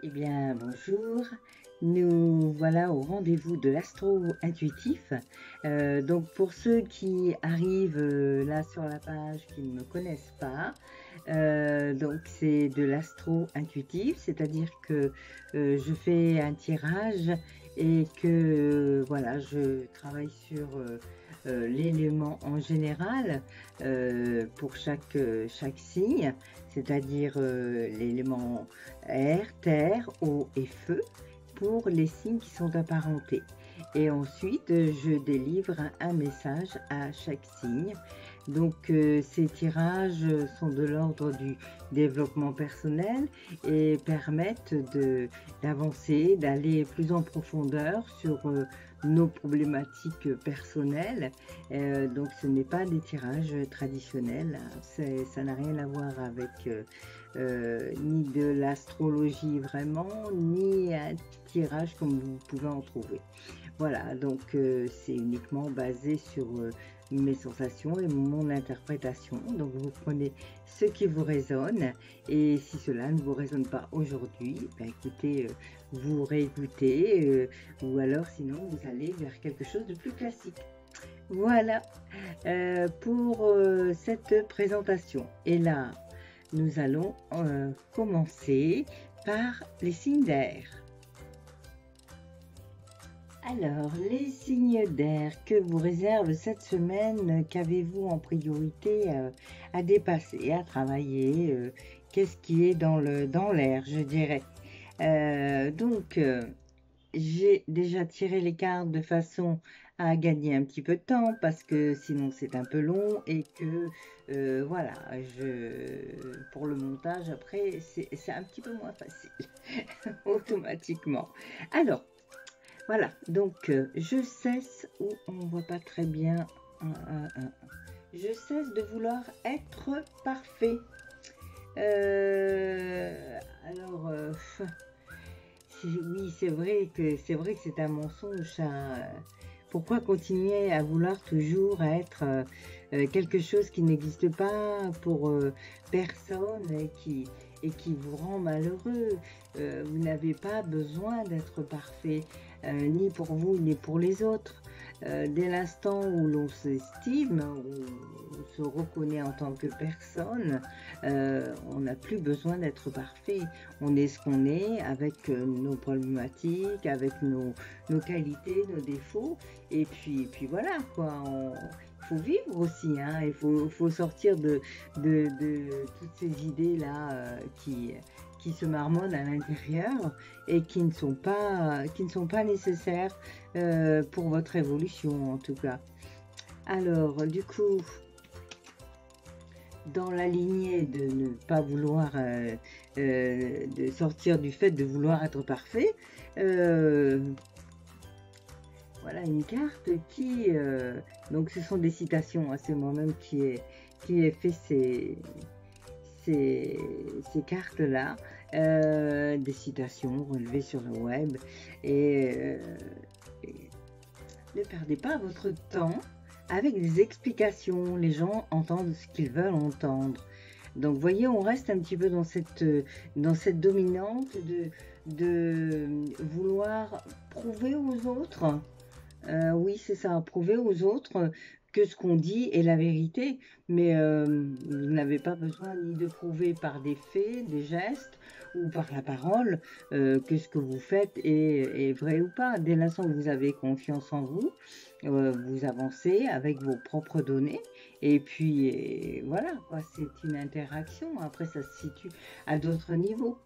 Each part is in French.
Eh bien, bonjour. Nous voilà au rendez-vous de l'astro-intuitif. Donc, pour ceux qui arrivent là sur la page, qui ne me connaissent pas, donc c'est de l'astro-intuitif, c'est-à-dire que je fais un tirage et que voilà, je travaille sur l'élément en général pour chaque signe, c'est-à-dire l'élément air, terre, eau et feu pour les signes qui sont apparentés. Et ensuite, je délivre un message à chaque signe. Donc, ces tirages sont de l'ordre du développement personnel et permettent d'avancer, d'aller plus en profondeur sur nos problématiques personnelles. Donc, ce n'est pas des tirages traditionnels. Ça n'a rien à voir avec ni de l'astrologie vraiment, ni un tirage comme vous pouvez en trouver. Voilà, donc c'est uniquement basé sur mes sensations et mon interprétation. Donc vous prenez ce qui vous résonne et si cela ne vous résonne pas aujourd'hui, ben écoutez, vous réécoutez ou alors sinon vous allez vers quelque chose de plus classique. Voilà pour cette présentation. Et là, nous allons commencer par les signes d'air. Alors, les signes d'air que vous réserve cette semaine, qu'avez-vous en priorité à dépasser, à travailler qu'est-ce qui est dans l'air, je dirais. Donc, j'ai déjà tiré les cartes de façon à gagner un petit peu de temps parce que sinon c'est un peu long et que voilà, pour le montage après c'est un petit peu moins facile automatiquement. Alors voilà, donc je cesse, on ne voit pas très bien, je cesse de vouloir être parfait. Alors oui, c'est vrai que c'est un mensonge. Pourquoi continuer à vouloir toujours être quelque chose qui n'existe pas pour personne et qui vous rend malheureux? Vous n'avez pas besoin d'être parfait, ni pour vous, ni pour les autres. Dès l'instant où l'on s'estime, on se reconnaît en tant que personne, on n'a plus besoin d'être parfait. On est ce qu'on est avec nos problématiques, avec nos qualités, nos défauts. Et puis voilà, quoi. Il faut vivre aussi, hein. Il faut sortir de toutes ces idées-là qui se marmonnent à l'intérieur et qui ne sont pas nécessaires pour votre évolution en tout cas. Alors du coup, dans la lignée de ne pas vouloir de sortir du fait de vouloir être parfait, voilà une carte qui donc ce sont des citations, hein, c'est moi-même qui ai fait ces cartes là, des citations relevées sur le web et ne perdez pas votre temps avec des explications. Les gens entendent ce qu'ils veulent entendre. Donc, vous voyez, on reste un petit peu dans cette dominante de vouloir prouver aux autres. Oui, c'est ça, prouver aux autres que ce qu'on dit est la vérité. Mais vous n'avez pas besoin ni de prouver par des faits, des gestes ou par la parole que ce que vous faites est vrai ou pas. Dès l'instant que vous avez confiance en vous, vous avancez avec vos propres données et puis voilà, quoi, c'est une interaction. Après, ça se situe à d'autres niveaux.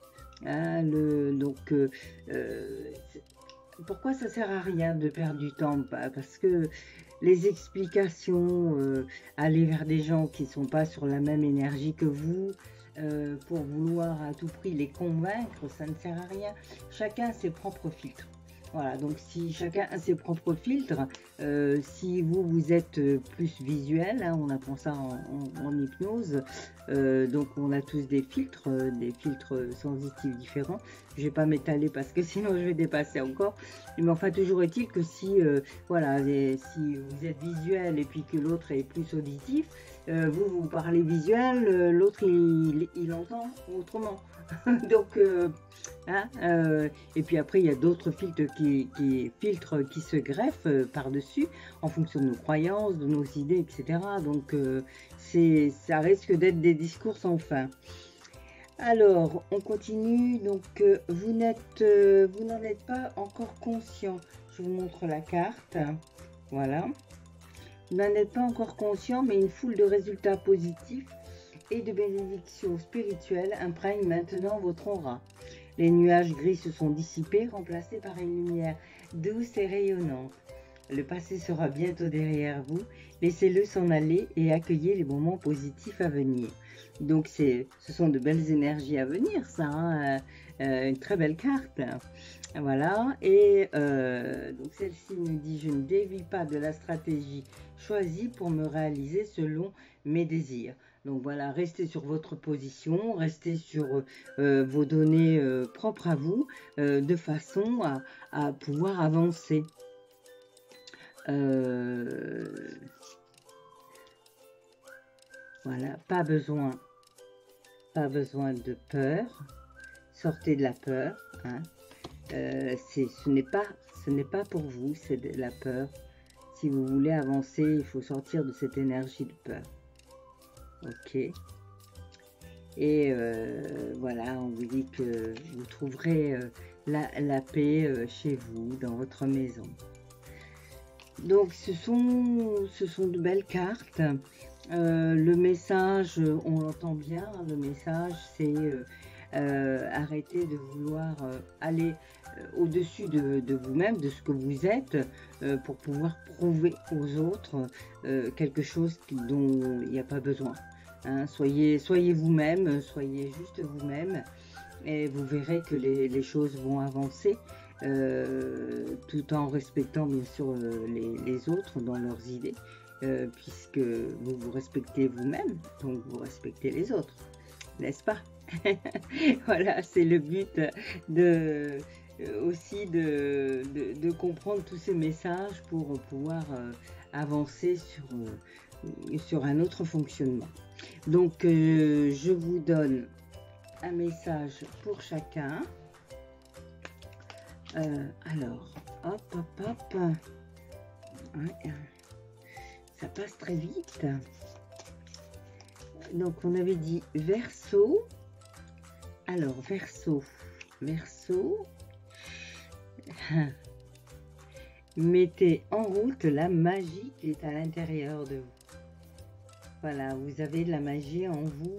Hein, donc, pourquoi ça sert à rien de perdre du temps? Parce que les explications, aller vers des gens qui ne sont pas sur la même énergie que vous, pour vouloir à tout prix les convaincre, ça ne sert à rien. Chacun a ses propres filtres. Voilà, donc si chacun a ses propres filtres, si vous êtes plus visuel, hein, on apprend ça en hypnose, donc on a tous des filtres sensitifs différents. Je ne vais pas m'étaler parce que sinon je vais dépasser encore. Mais enfin, toujours est-il que si, voilà, si vous êtes visuel et puis que l'autre est plus auditif, vous parlez visuel, l'autre il entend autrement. Donc Hein, et puis après, il y a d'autres filtres qui se greffent par-dessus en fonction de nos croyances, de nos idées, etc. Donc, ça risque d'être des discours sans fin. Alors, on continue. Donc, vous n'en êtes pas encore conscient. Je vous montre la carte. Voilà. Vous n'en êtes pas encore conscient, mais une foule de résultats positifs et de bénédictions spirituelles imprègnent maintenant votre aura. Les nuages gris se sont dissipés, remplacés par une lumière douce et rayonnante. Le passé sera bientôt derrière vous. Laissez-le s'en aller et accueillez les moments positifs à venir. Donc, ce sont de belles énergies à venir, ça. Hein, une très belle carte. Voilà. Et donc, celle-ci me dit « Je ne dévie pas de la stratégie choisie pour me réaliser selon mes désirs ». Donc voilà, restez sur votre position, restez sur vos données propres à vous, de façon à pouvoir avancer. Voilà, pas besoin de peur. Sortez de la peur. Hein. Ce n'est pas pour vous, c'est de la peur. Si vous voulez avancer, il faut sortir de cette énergie de peur. Ok. Et voilà, on vous dit que vous trouverez la paix chez vous, dans votre maison. Donc, ce sont de belles cartes. Le message, on l'entend bien, hein, le message, c'est arrêter de vouloir aller au-dessus de vous-même, de ce que vous êtes, pour pouvoir prouver aux autres quelque chose dont il n'y a pas besoin. Hein. Soyez vous-même, soyez juste vous-même, et vous verrez que les choses vont avancer, tout en respectant bien sûr les autres dans leurs idées, puisque vous vous respectez vous-même, donc vous respectez les autres, n'est-ce pas? Voilà, c'est le but aussi de comprendre tous ces messages pour pouvoir avancer sur un autre fonctionnement. Donc, je vous donne un message pour chacun. Alors, hop, hop, hop. Ouais, ça passe très vite. Donc, on avait dit Verseau. Alors, Verseau. Mettez en route la magie qui est à l'intérieur de vous. Voilà, vous avez de la magie en vous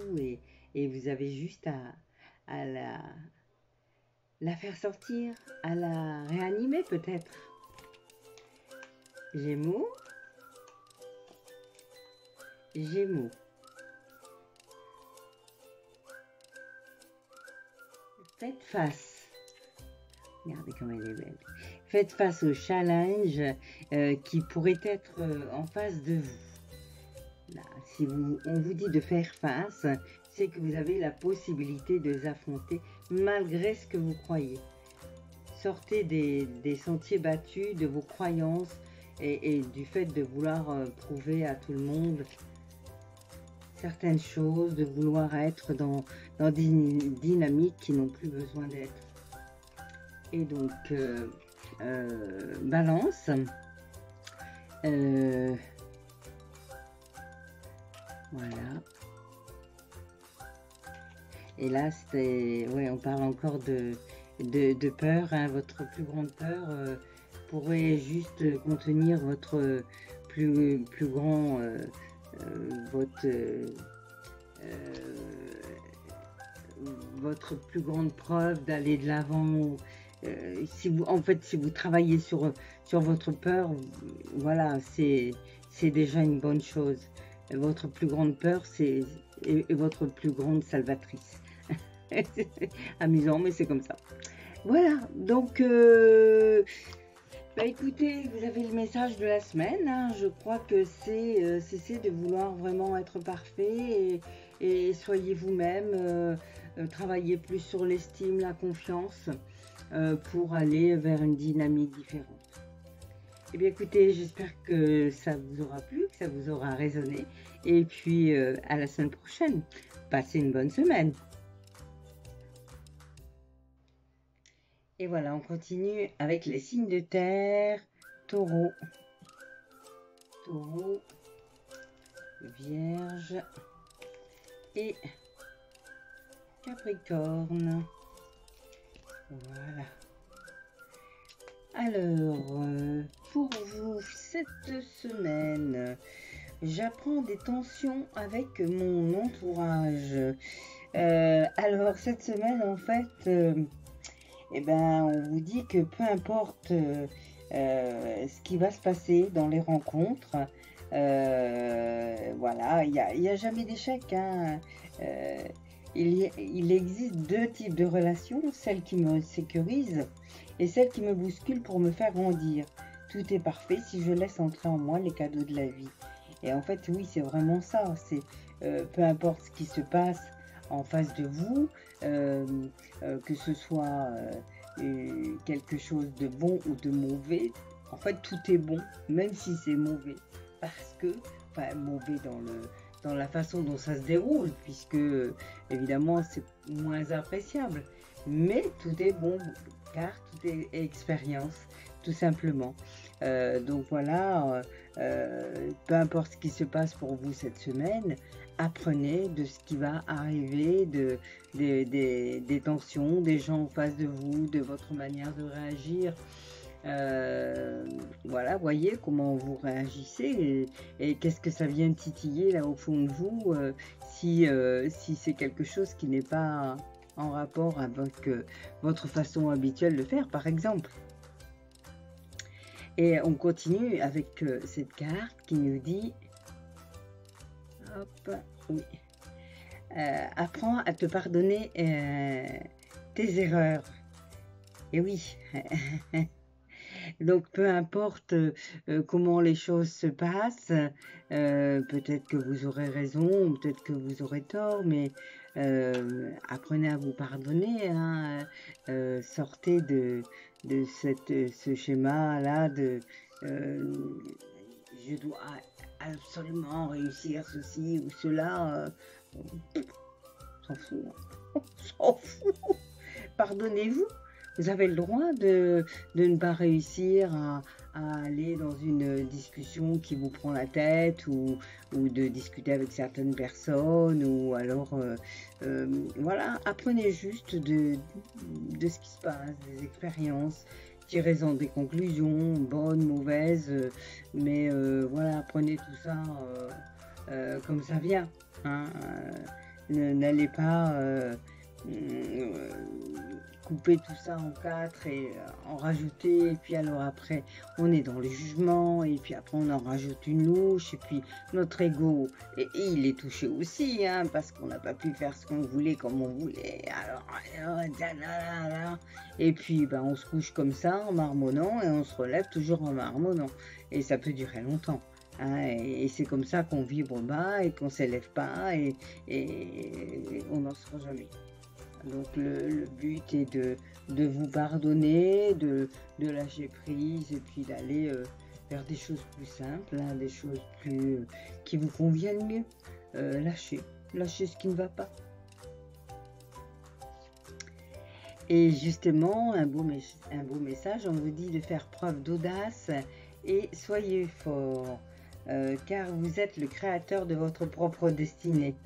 et vous avez juste à la faire sortir, à la réanimer peut-être. Gémeaux. Faites face. Regardez comme elle est belle. Faites face au challenge qui pourrait être en face de vous. Là, si on vous dit de faire face, c'est que vous avez la possibilité de les affronter malgré ce que vous croyez. Sortez des sentiers battus, de vos croyances et du fait de vouloir prouver à tout le monde certaines choses, de vouloir être dans des dynamiques qui n'ont plus besoin d'être. Et donc, Balance. Voilà. Et là, ouais, on parle encore de peur. Hein. Votre plus grande peur pourrait juste contenir votre plus grand, votre plus grande preuve d'aller de l'avant. Si vous travaillez sur votre peur, voilà, c'est déjà une bonne chose. Votre plus grande peur, c'est votre plus grande salvatrice. Amusant, mais c'est comme ça. Voilà, donc, bah écoutez, vous avez le message de la semaine. Hein. Je crois que c'est cesser de vouloir vraiment être parfait et soyez vous-même. Travaillez plus sur l'estime, la confiance pour aller vers une dynamique différente. Eh bien écoutez, j'espère que ça vous aura plu, que ça vous aura résonné. Et puis à la semaine prochaine. Passez une bonne semaine. Et voilà, on continue avec les signes de terre. Taureau, Taureau, Vierge et Capricorne. Voilà. Alors, pour vous, cette semaine, j'apprends des tensions avec mon entourage. Alors, cette semaine, en fait, eh ben, on vous dit que peu importe ce qui va se passer dans les rencontres, voilà, il y a jamais d'échec, hein. Il existe deux types de relations, celle qui me sécurise et celle qui me bouscule pour me faire grandir. Tout est parfait si je laisse entrer en moi les cadeaux de la vie. Et en fait, oui, c'est vraiment ça. C'est peu importe ce qui se passe en face de vous, que ce soit quelque chose de bon ou de mauvais. En fait, tout est bon, même si c'est mauvais, parce que, enfin, mauvais dans la façon dont ça se déroule, puisque évidemment c'est moins appréciable, mais tout est bon car tout est expérience, tout simplement. Donc voilà, peu importe ce qui se passe pour vous cette semaine, apprenez de ce qui va arriver, des tensions, des gens en face de vous, de votre manière de réagir. Voilà, voyez comment vous réagissez et qu'est-ce que ça vient titiller là au fond de vous, si c'est quelque chose qui n'est pas en rapport avec votre façon habituelle de faire, par exemple. Et on continue avec cette carte qui nous dit, hop, oui, apprends à te pardonner tes erreurs. Et oui. Donc, peu importe comment les choses se passent, peut-être que vous aurez raison, peut-être que vous aurez tort, mais apprenez à vous pardonner, hein, sortez de ce schéma-là de je dois absolument réussir ceci ou cela. On s'en fout, on s'en fout. Pardonnez-vous. Vous avez le droit de ne pas réussir à aller dans une discussion qui vous prend la tête ou de discuter avec certaines personnes ou alors, voilà, apprenez juste de ce qui se passe, des expériences, tirez-en des conclusions, bonnes, mauvaises, mais voilà, apprenez tout ça comme ça vient, hein, n'allez pas couper tout ça en quatre et en rajouter, et puis alors après on est dans le jugement, et puis après on en rajoute une louche, et puis notre ego et il est touché aussi, hein, parce qu'on n'a pas pu faire ce qu'on voulait comme on voulait, et puis ben, on se couche comme ça en marmonnant et on se relève toujours en marmonnant, et ça peut durer longtemps. Hein, et c'est comme ça qu'on vibre bas et qu'on s'élève pas et on n'en sera jamais. Donc le but est de vous pardonner, de lâcher prise et puis d'aller vers des choses plus simples, hein, des choses plus qui vous conviennent mieux. Lâchez ce qui ne va pas. Et justement, un beau message, on vous dit de faire preuve d'audace et soyez fort, car vous êtes le créateur de votre propre destinée.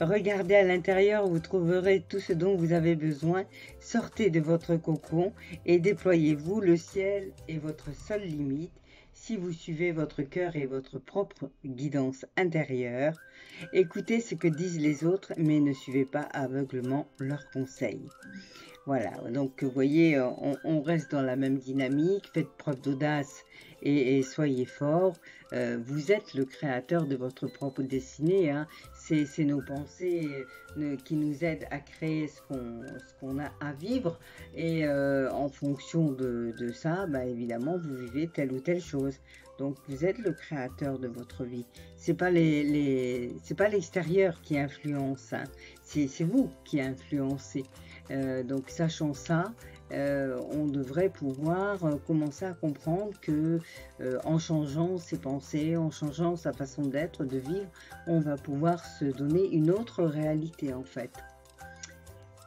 Regardez à l'intérieur, vous trouverez tout ce dont vous avez besoin. Sortez de votre cocon et déployez-vous. Le ciel est votre seule limite si vous suivez votre cœur et votre propre guidance intérieure. Écoutez ce que disent les autres, mais ne suivez pas aveuglement leurs conseils. Voilà, donc vous voyez, on reste dans la même dynamique, faites preuve d'audace et soyez fort. Vous êtes le créateur de votre propre destinée, hein. C'est nos pensées qui nous aident à créer ce qu'on a à vivre, et en fonction de ça, bah, évidemment, vous vivez telle ou telle chose. Donc vous êtes le créateur de votre vie. C'est pas c'est pas l'extérieur qui influence, hein. C'est vous qui influencez. Donc sachant ça, on devrait pouvoir commencer à comprendre que en changeant ses pensées, en changeant sa façon d'être, de vivre, on va pouvoir se donner une autre réalité en fait.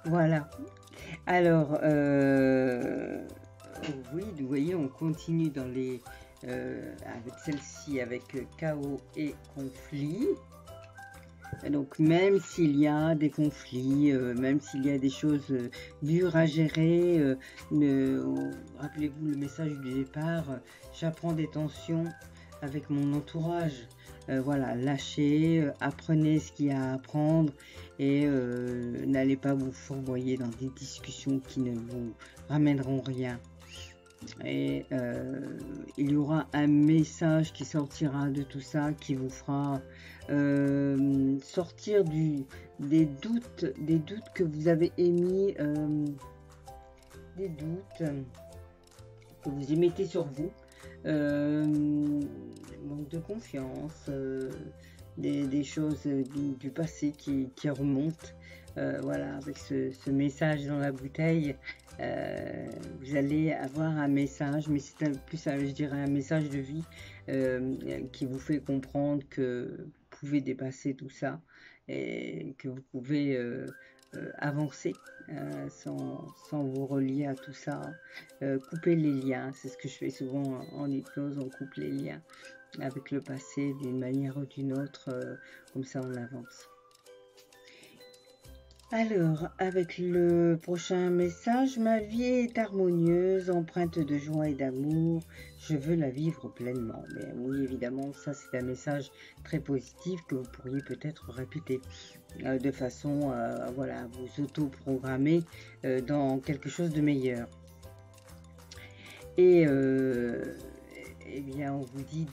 Voilà. Alors, oui, vous voyez, on continue dans les... avec celle-ci, avec chaos et conflit. Donc, même s'il y a des conflits, même s'il y a des choses dures à gérer, rappelez-vous le message du départ, j'apprends des tensions avec mon entourage. Voilà, lâchez, apprenez ce qu'il y a à apprendre et n'allez pas vous fourvoyer dans des discussions qui ne vous ramèneront rien. Et il y aura un message qui sortira de tout ça, qui vous fera sortir des doutes que vous avez émis, des doutes que vous émettez sur vous, manque de confiance, des choses du passé qui remontent. Voilà, avec ce message dans la bouteille, vous allez avoir un message, mais c'est plus, je dirais, un message de vie qui vous fait comprendre que vous pouvez dépasser tout ça et que vous pouvez avancer sans vous relier à tout ça. Couper les liens, c'est ce que je fais souvent en hypnose, on coupe les liens avec le passé d'une manière ou d'une autre, comme ça on avance. Alors, avec le prochain message, ma vie est harmonieuse, empreinte de joie et d'amour, je veux la vivre pleinement. Mais oui, évidemment, ça c'est un message très positif que vous pourriez peut-être répéter de façon voilà, à vous auto-programmer dans quelque chose de meilleur. Et eh bien, on vous dit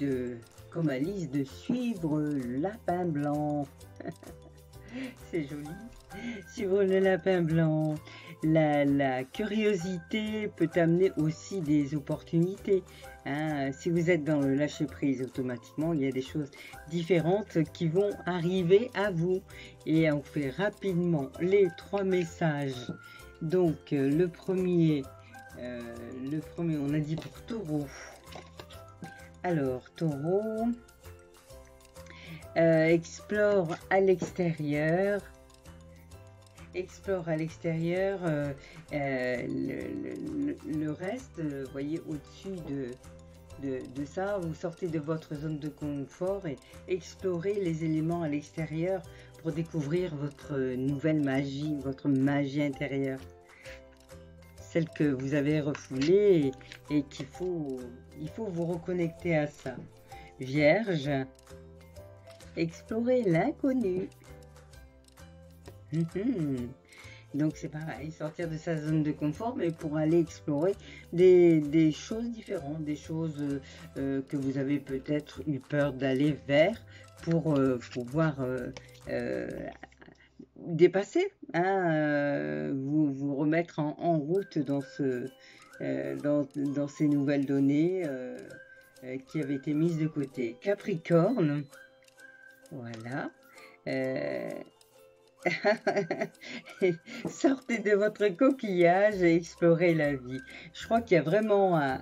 comme Alice, de suivre le lapin blanc. C'est joli. Suivre le lapin blanc. La curiosité peut amener aussi des opportunités. Hein. Si vous êtes dans le lâcher-prise, automatiquement, il y a des choses différentes qui vont arriver à vous. Et on fait rapidement les 3 messages. Donc, le premier, on a dit pour Taureau. Alors, Taureau... explore à l'extérieur. Explore à l'extérieur. Le reste, vous voyez, au-dessus de ça, vous sortez de votre zone de confort et explorez les éléments à l'extérieur pour découvrir votre nouvelle magie, votre magie intérieure. Celle que vous avez refoulée et qu'il faut vous reconnecter à ça. Vierge, explorer l'inconnu. Donc c'est pareil, sortir de sa zone de confort, mais pour aller explorer des choses différentes, des choses que vous avez peut-être eu peur d'aller vers pour pouvoir dépasser, hein, vous remettre en route dans ces nouvelles données qui avaient été mises de côté. Capricorne, voilà. Sortez de votre coquillage et explorez la vie. Je crois qu'il y a vraiment un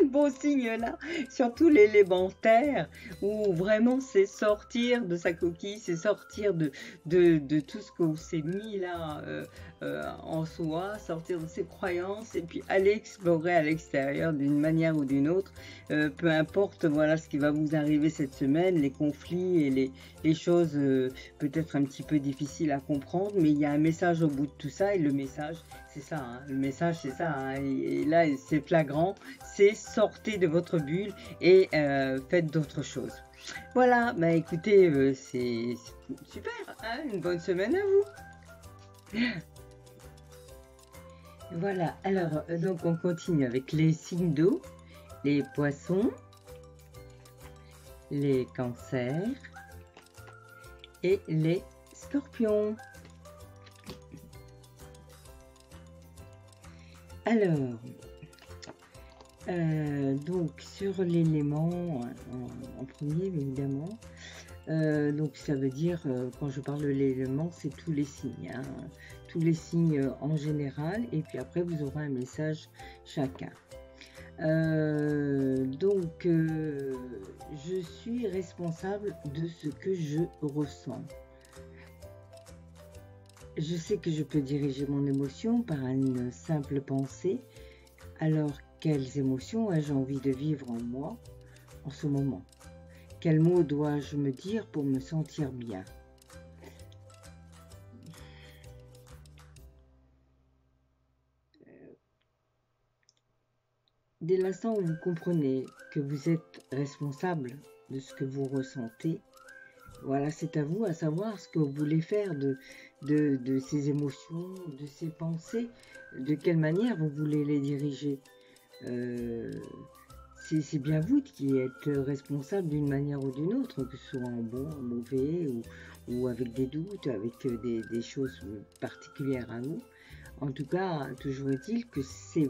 beau signe là, surtout l'élémentaire, où vraiment c'est sortir de sa coquille, c'est sortir de tout ce qu'on s'est mis là en soi, sortir de ses croyances et puis aller explorer à l'extérieur d'une manière ou d'une autre, peu importe voilà ce qui va vous arriver cette semaine, les conflits et les choses peut-être un petit peu difficiles à comprendre, mais il y a un message au bout de tout ça et le message c'est ça, hein, le message c'est ça, hein, et là c'est flagrant, c'est sortez de votre bulle et faites d'autres choses. Voilà, bah écoutez, c'est super, hein, une bonne semaine à vous. Voilà, alors donc on continue avec les signes d'eau, les poissons, les cancers et les scorpions. Alors, donc sur l'élément en premier évidemment, donc ça veut dire quand je parle de l'élément c'est tous les signes, hein, tous les signes en général et puis après vous aurez un message chacun. Donc je suis responsable de ce que je ressens. Je sais que je peux diriger mon émotion par une simple pensée. Alors, quelles émotions ai-je envie de vivre en moi en ce moment? Quels mots dois-je me dire pour me sentir bien? Dès l'instant où vous comprenez que vous êtes responsable de ce que vous ressentez, voilà, c'est à vous à savoir ce que vous voulez faire de ces émotions, de ces pensées, de quelle manière vous voulez les diriger. Euh, c'est bien vous qui êtes responsable d'une manière ou d'une autre, que ce soit en bon, en mauvais, ou avec des doutes, avec des choses particulières à vous. En tout cas, toujours est-il que c'est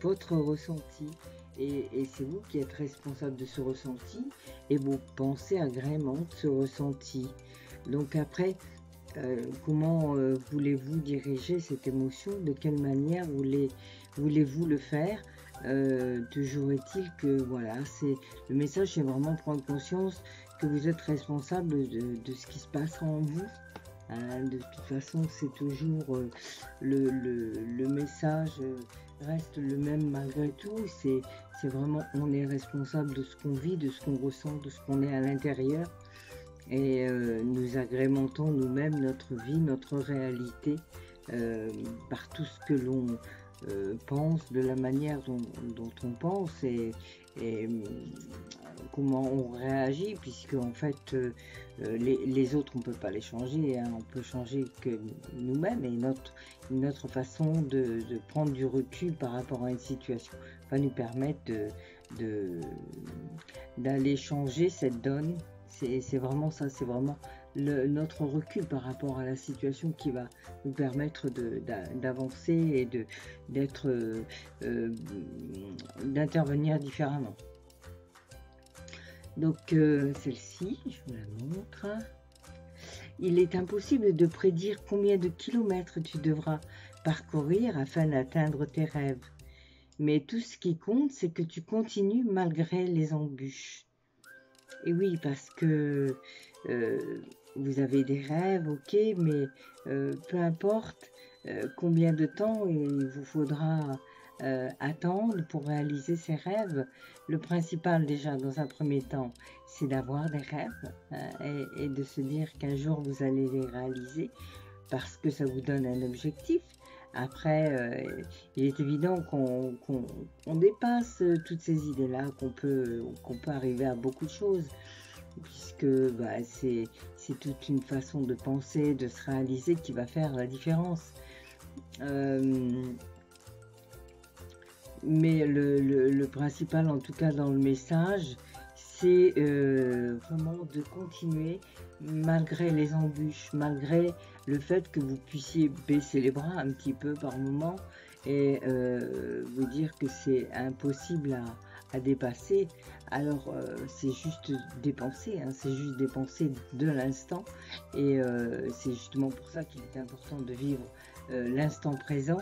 votre ressenti. Et c'est vous qui êtes responsable de ce ressenti et vos pensées agrémentent ce ressenti. Donc après, comment voulez-vous diriger cette émotion? De quelle manière voulez-vous le faire? Toujours est-il que voilà, le message, c'est vraiment prendre conscience que vous êtes responsable de ce qui se passe en vous. Hein, de toute façon, c'est toujours le message reste le même malgré tout. C'est vraiment, on est responsable de ce qu'on vit, de ce qu'on ressent, de ce qu'on est à l'intérieur. Et nous agrémentons nous-mêmes notre vie, notre réalité par tout ce que l'on pense, de la manière dont on pense et comment on réagit, puisque en fait les autres on peut pas les changer, hein, on peut changer que nous-mêmes, et notre façon de prendre du recul par rapport à une situation va nous permettre d'aller changer cette donne. C'est vraiment ça, c'est vraiment notre recul par rapport à la situation qui va nous permettre d'avancer et d'intervenir différemment. Donc celle-ci, je vous la montre. Il est impossible de prédire combien de kilomètres tu devras parcourir afin d'atteindre tes rêves. Mais tout ce qui compte, c'est que tu continues malgré les embûches. Et oui, parce que vous avez des rêves, ok, mais peu importe combien de temps il vous faudra attendre pour réaliser ces rêves. Le principal déjà dans un premier temps, c'est d'avoir des rêves et de se dire qu'un jour vous allez les réaliser parce que ça vous donne un objectif. Après, il est évident qu'on dépasse toutes ces idées-là, qu'on peut arriver à beaucoup de choses, puisque bah, c'est toute une façon de penser, de se réaliser qui va faire la différence. Mais le principal, en tout cas dans le message, c'est vraiment de continuer malgré les embûches, malgré le fait que vous puissiez baisser les bras un petit peu par moment et vous dire que c'est impossible à dépasser. Alors c'est juste dépenser, hein, c'est juste dépenser de l'instant, et c'est justement pour ça qu'il est important de vivre l'instant présent,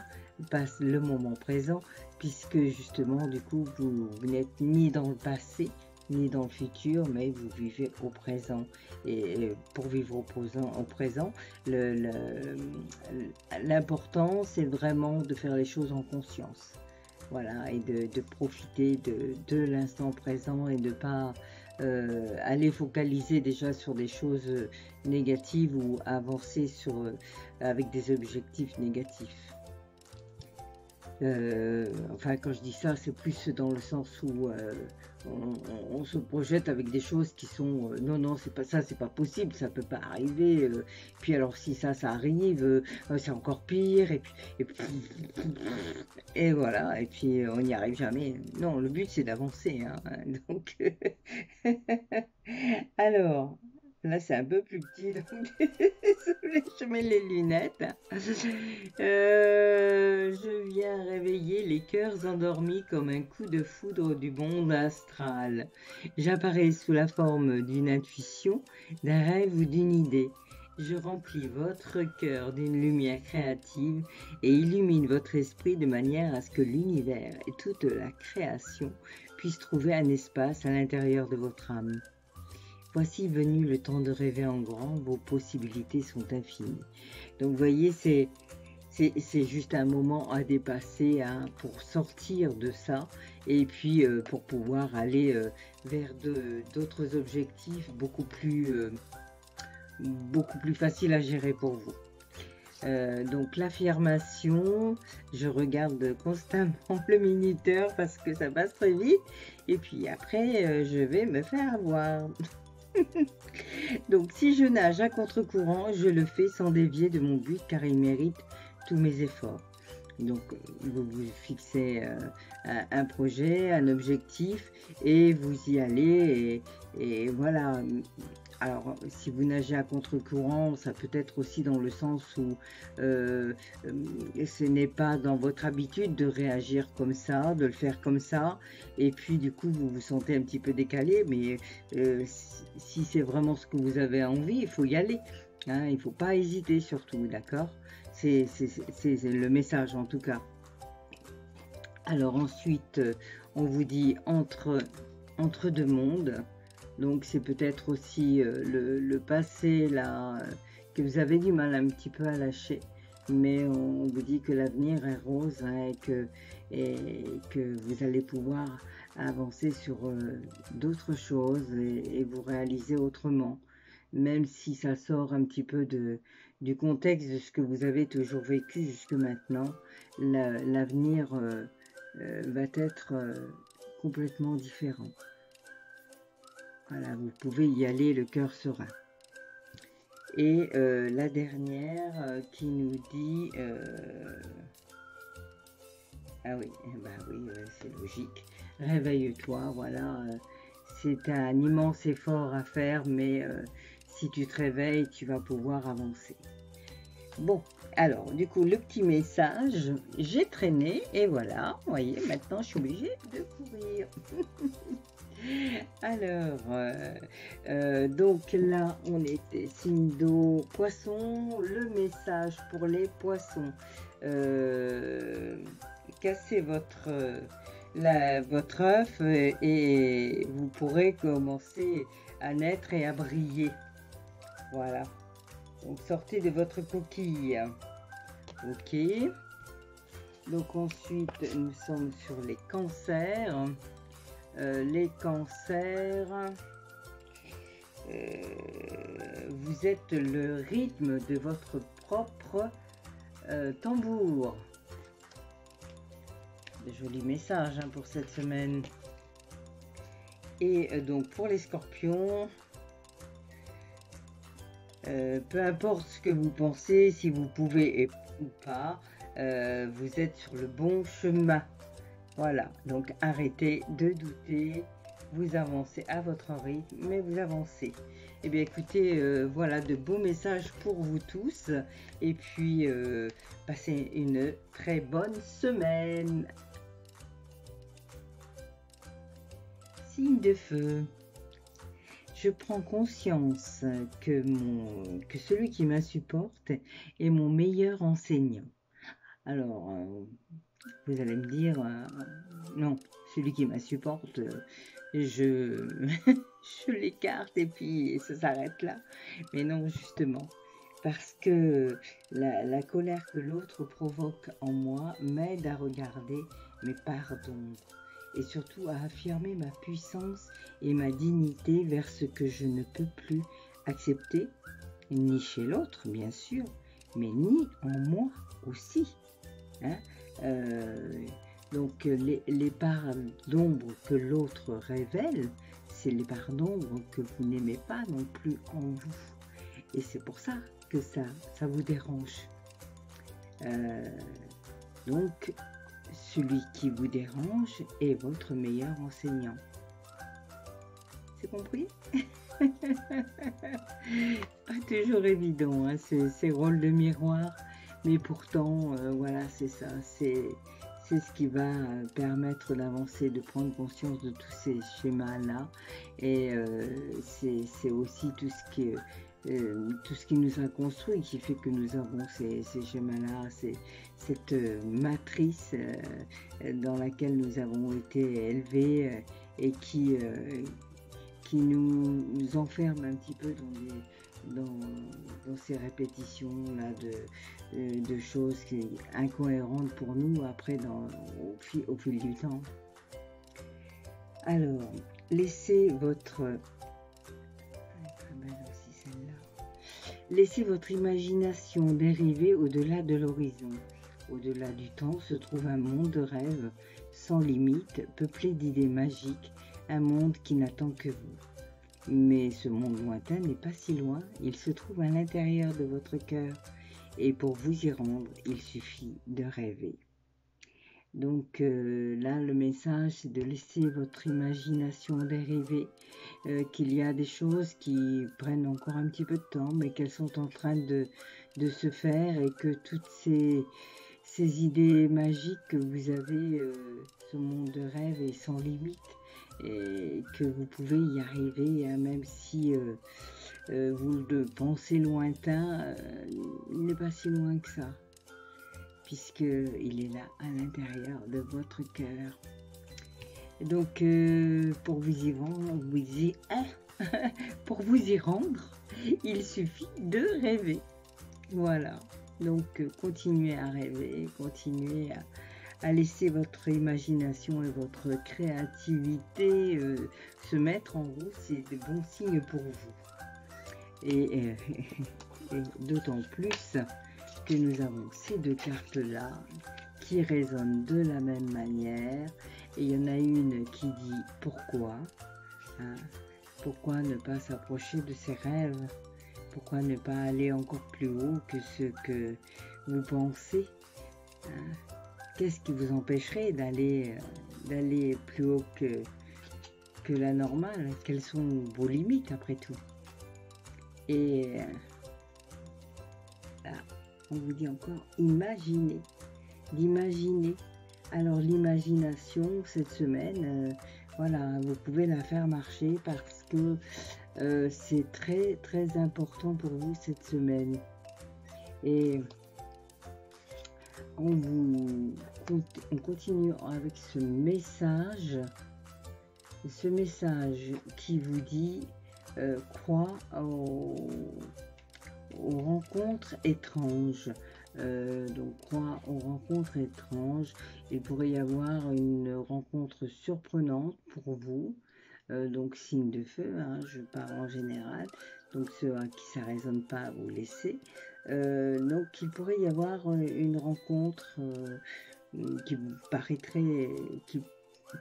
passe le moment présent, puisque justement du coup vous n'êtes ni dans le passé ni dans le futur, mais vous vivez au présent. Et pour vivre au présent, l'important c'est vraiment de faire les choses en conscience. Voilà, et de profiter de l'instant présent et de ne pas aller focaliser déjà sur des choses négatives ou avancer avec des objectifs négatifs. Enfin, quand je dis ça, c'est plus dans le sens où on se projette avec des choses qui sont non, c'est pas ça, c'est pas possible, ça peut pas arriver. Puis alors si ça arrive, c'est encore pire. Et voilà, et puis on n'y arrive jamais. Non, le but c'est d'avancer, hein, donc alors. Là, c'est un peu plus petit, donc désolée, je mets les lunettes. Je viens réveiller les cœurs endormis comme un coup de foudre du monde astral. J'apparais sous la forme d'une intuition, d'un rêve ou d'une idée. Je remplis votre cœur d'une lumière créative et illumine votre esprit de manière à ce que l'univers et toute la création puissent trouver un espace à l'intérieur de votre âme. voici venu le temps de rêver en grand, vos possibilités sont infinies. Donc vous voyez, c'est juste un moment à dépasser hein, pour sortir de ça et puis pour pouvoir aller vers d'autres objectifs beaucoup plus faciles à gérer pour vous. Donc l'affirmation, je regarde constamment le minuteur parce que ça passe très vite et puis après je vais me faire voir. Donc si je nage à contre-courant, je le fais sans dévier de mon but car il mérite tous mes efforts. Donc vous vous fixez un projet, un objectif et vous y allez et voilà. Alors, si vous nagez à contre-courant, ça peut être aussi dans le sens où ce n'est pas dans votre habitude de réagir comme ça, de le faire comme ça, et puis du coup, vous vous sentez un petit peu décalé, mais si c'est vraiment ce que vous avez envie, il faut y aller. Hein, il ne faut pas hésiter surtout, d'accord? C'est le message en tout cas. Alors ensuite, on vous dit entre deux mondes. Donc c'est peut-être aussi le passé là que vous avez du mal un petit peu à lâcher. Mais on vous dit que l'avenir est rose hein, et que vous allez pouvoir avancer sur d'autres choses et vous réaliser autrement. Même si ça sort un petit peu du contexte de ce que vous avez toujours vécu jusque maintenant, l'avenir va être complètement différent. Voilà, vous pouvez y aller, le cœur serein. Et la dernière qui nous dit... ah oui, bah oui, c'est logique. Réveille-toi, voilà. C'est un immense effort à faire, mais si tu te réveilles, tu vas pouvoir avancer. Bon, alors, du coup, le petit message, j'ai traîné, et voilà, vous voyez, maintenant, je suis obligée de courir. Alors, donc là, on était signe d'eau, poisson, le message pour les poissons. Cassez votre œuf et vous pourrez commencer à naître et à briller. Voilà. Donc, sortez de votre coquille. Ok. Donc, ensuite, nous sommes sur les cancers. Les cancers, vous êtes le rythme de votre propre tambour. Joli message hein, pour cette semaine. Et donc pour les scorpions, peu importe ce que vous pensez, si vous pouvez ou pas, vous êtes sur le bon chemin. Voilà, donc arrêtez de douter, vous avancez à votre rythme, mais vous avancez. Eh bien écoutez, voilà de beaux messages pour vous tous. Et puis, passez une très bonne semaine. Signe de feu. Je prends conscience que celui qui m'insupporte est mon meilleur enseignant. Alors... vous allez me dire, non, celui qui m'insupporte, je l'écarte et puis ça s'arrête là. Mais non, justement, parce que la colère que l'autre provoque en moi m'aide à regarder mes parts d'ombre et surtout à affirmer ma puissance et ma dignité vers ce que je ne peux plus accepter, ni chez l'autre, bien sûr, mais ni en moi aussi. Hein? Donc les parts d'ombre que l'autre révèle, c'est les parts d'ombre que vous n'aimez pas non plus en vous. Et c'est pour ça que ça vous dérange. Donc, celui qui vous dérange est votre meilleur enseignant. C'est compris? Pas toujours évident, hein, ces rôles de miroir. Mais pourtant, voilà, c'est ça, c'est ce qui va permettre d'avancer, de prendre conscience de tous ces schémas-là. Et c'est aussi tout ce qui nous a construit, qui fait que nous avons ces schémas-là, cette matrice dans laquelle nous avons été élevés et qui qui nous enferme un petit peu dans ces répétitions-là de choses incohérentes pour nous après au fil du temps. Alors, laissez laissez votre imagination dériver au-delà de l'horizon. Au-delà du temps se trouve un monde de rêves sans limite, peuplé d'idées magiques, un monde qui n'attend que vous. Mais ce monde lointain n'est pas si loin, il se trouve à l'intérieur de votre cœur. Et pour vous y rendre, il suffit de rêver. Donc là, le message, c'est de laisser votre imagination dériver, qu'il y a des choses qui prennent encore un petit peu de temps, mais qu'elles sont en train de se faire et que toutes ces idées magiques que vous avez, ce monde de rêve est sans limite et que vous pouvez y arriver, hein, même si vous le pensez lointain, il n'est pas si loin que ça, puisqu'il est là à l'intérieur de votre cœur. Donc, pour vous y rendre, il suffit de rêver. Voilà. Donc, continuez à rêver, continuez à laisser votre imagination et votre créativité se mettre en route. C'est de bons signes pour vous. Et d'autant plus que nous avons ces deux cartes-là qui résonnent de la même manière. Et il y en a une qui dit pourquoi, hein, pourquoi ne pas s'approcher de ses rêves, pourquoi ne pas aller encore plus haut que ce que vous pensez, hein, qu'est-ce qui vous empêcherait d'aller plus haut que la normale, quelles sont vos limites après tout. Et là, on vous dit encore, imaginez, d'imaginer. Alors l'imagination, cette semaine, voilà, vous pouvez la faire marcher parce que c'est très très important pour vous cette semaine. Et on continue avec ce message qui vous dit crois aux rencontres étranges. Donc crois aux rencontres étranges. Il pourrait y avoir une rencontre surprenante pour vous. Donc signe de feu, hein, je parle en général. Donc ceux à qui ça ne résonne pas, vous laissez. Donc il pourrait y avoir une rencontre qui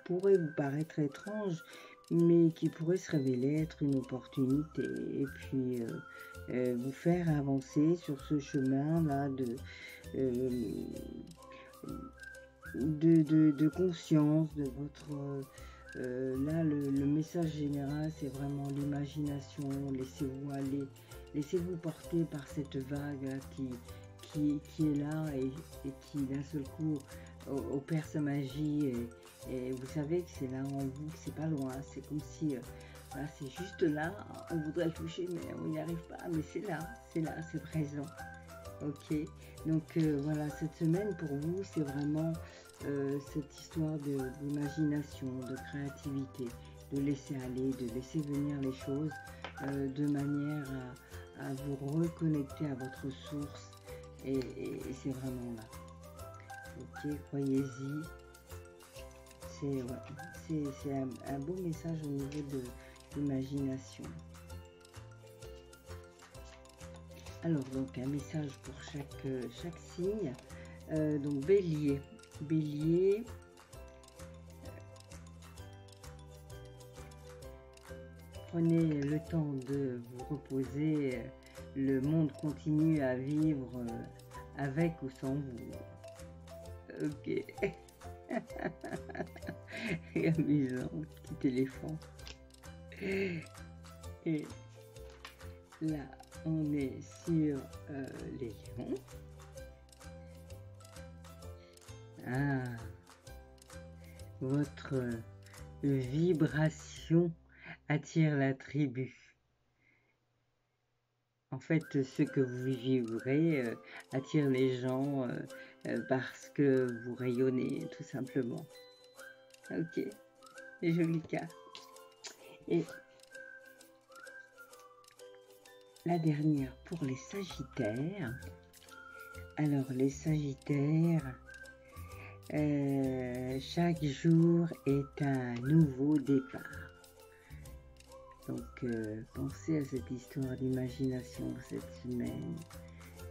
pourrait vous paraître étrange, mais qui pourrait se révéler être une opportunité et puis vous faire avancer sur ce chemin-là de conscience de votre... là, le message général, c'est vraiment l'imagination. Laissez-vous aller, laissez-vous porter par cette vague qui est là et qui, d'un seul coup, opère sa magie. Et vous savez que c'est là en vous, que c'est pas loin. C'est comme si, voilà, c'est juste là. On voudrait le toucher, mais on n'y arrive pas. Mais c'est là, c'est présent. Ok, donc voilà, cette semaine pour vous, c'est vraiment cette histoire d'imagination, de créativité, de laisser aller, de laisser venir les choses de manière à vous reconnecter à votre source. Et c'est vraiment là. Ok, croyez-y. C'est un beau message au niveau de l'imagination. Alors, donc, un message pour chaque signe. Donc, Bélier. Bélier. Prenez le temps de vous reposer. Le monde continue à vivre avec ou sans vous. Ok. Amusant, petit éléphant. Et là, on est sur les lions. Ah, votre vibration attire la tribu. En fait, ce que vous vivrez attire les gens parce que vous rayonnez, tout simplement. Ok, joli cas. Et la dernière pour les Sagittaires. Alors les Sagittaires, chaque jour est un nouveau départ. Donc pensez à cette histoire d'imagination cette semaine.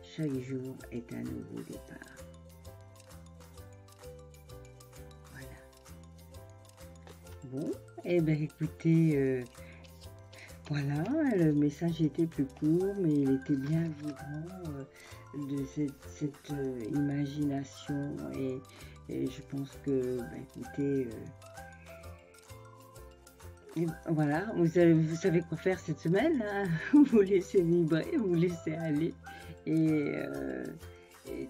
Chaque jour est un nouveau départ. Voilà. Bon, et bien écoutez, voilà, le message était plus court, mais il était bien vivant de cette imagination. Et je pense que, bah, écoutez, voilà, vous savez quoi faire cette semaine, hein. Vous laissez vibrer, vous laissez aller. Et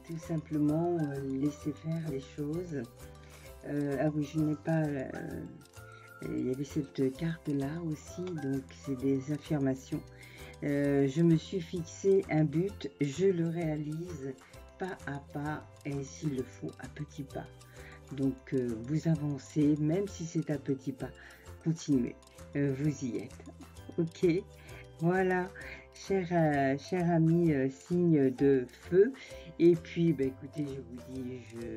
tout simplement, laisser faire les choses. Ah oui, je n'ai pas... il y avait cette carte-là aussi, donc c'est des affirmations. Je me suis fixé un but, je le réalise pas à pas et s'il le faut à petits pas. Donc vous avancez, même si c'est à petits pas, continuez, vous y êtes. Ok, voilà, cher ami signe de feu. Et puis, bah, écoutez, je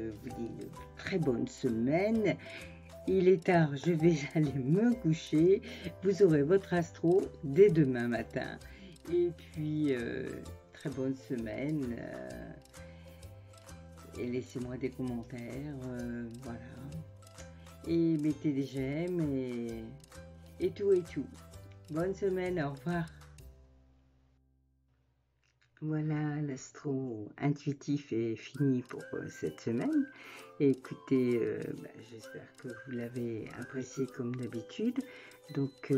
vous dis une très bonne semaine. Il est tard, je vais aller me coucher. Vous aurez votre astro dès demain matin. Et puis, très bonne semaine. Et laissez-moi des commentaires. Voilà. Et mettez des j'aime et tout et tout. Bonne semaine, au revoir. Voilà, l'astro intuitif est fini pour cette semaine. Et écoutez, bah, j'espère que vous l'avez apprécié comme d'habitude. Donc,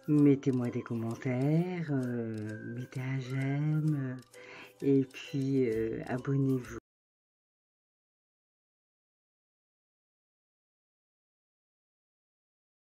mettez-moi des commentaires, mettez un j'aime, et puis abonnez-vous.